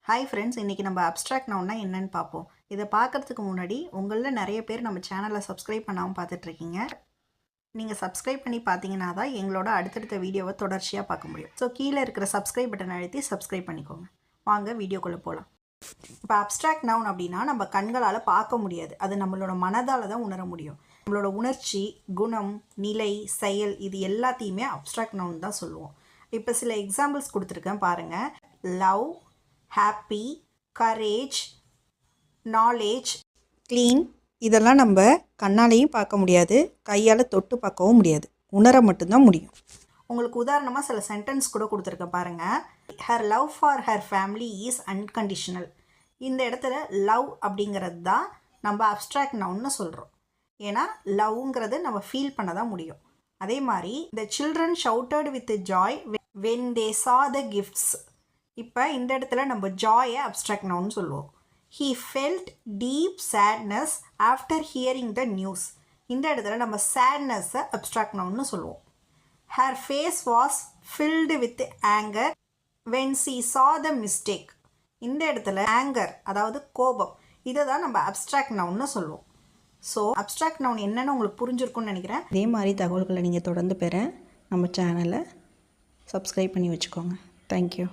Hi friends, இன்றைக்கி நம்ம abstract நவுன்னா என்னன்னு பார்ப்போம். இதை பார்க்குறதுக்கு முன்னாடி உங்களில் நிறைய பேர் நம்ம சேனலை சப்ஸ்கிரைப் பண்ணாமல் பார்த்துட்ருக்கீங்க. நீங்கள் சப்ஸ்கிரைப் பண்ணி பார்த்தீங்கன்னா தான் எங்களோட அடுத்தடுத்த வீடியோவை தொடர்ச்சியாக பார்க்க முடியும். ஸோ கீழே இருக்கிற சப்ஸ்கிரைப் பட்டன் அழுத்தி சப்ஸ்கிரைப் பண்ணிக்கோங்க. வாங்க வீடியோக்குள்ளே போகலாம். இப்போ அப்ஸ்ட்ராக்ட் நவுன் அப்படின்னா நம்ம கண்களால் பார்க்க முடியாது, அது நம்மளோட மனதால் தான் உணர முடியும். நம்மளோட உணர்ச்சி, குணம், நிலை, செயல் இது எல்லாத்தையுமே அப்ஸ்ட்ராக்ட் நவுன் தான் சொல்லுவோம். இப்போ சில எக்ஸாம்பிள்ஸ் கொடுத்துருக்கேன் பாருங்கள். Love, happy, courage, knowledge, clean இதெல்லாம் நம்ம கண்ணாலையும் பார்க்க முடியாது, கையால் தொட்டு பார்க்கவும் முடியாது, உணர மட்டும்தான் முடியும். உங்களுக்கு உதாரணமாக சில சென்டென்ஸ் கூட கொடுத்துருக்கேன் பாருங்கள். Her love for her family is unconditional. இந்த இடத்துல லவ் அப்படிங்கிறது தான் நம்ம அப்ஸ்ட்ராக்ட் நவுன்னு சொல்கிறோம். ஏன்னா லவ்ங்கிறது நம்ம ஃபீல் பண்ண தான் முடியும். அதே மாதிரி the children shouted with joy when they saw the gifts. இப்போ இந்த இடத்துல நம்ம ஜாயை அப்ஸ்ட்ராக்ட் நவுன் சொல்லுவோம். He felt deep sadness after hearing the news. இந்த இடத்துல நம்ம சேட்னஸை அப்ஸ்ட்ராக்ட் நவுன்னு சொல்லுவோம். Her face was filled with anger when she saw the mistake. இந்த இடத்துல ஆங்கர் அதாவது கோபம், இதை தான் நம்ம அப்ஸ்ட்ராக்ட் நவுன்னு சொல்லுவோம். ஸோ அப்ஸ்ட்ராக்ட் நவுன் என்னென்னு உங்களுக்கு புரிஞ்சிருக்கும்னு நினைக்கிறேன். இதே மாதிரி தகவல்களை நீங்கள் தொடர்ந்து பெற நம்ம சேனலை சப்ஸ்கிரைப் பண்ணி வச்சுக்கோங்க. தேங்க்யூ.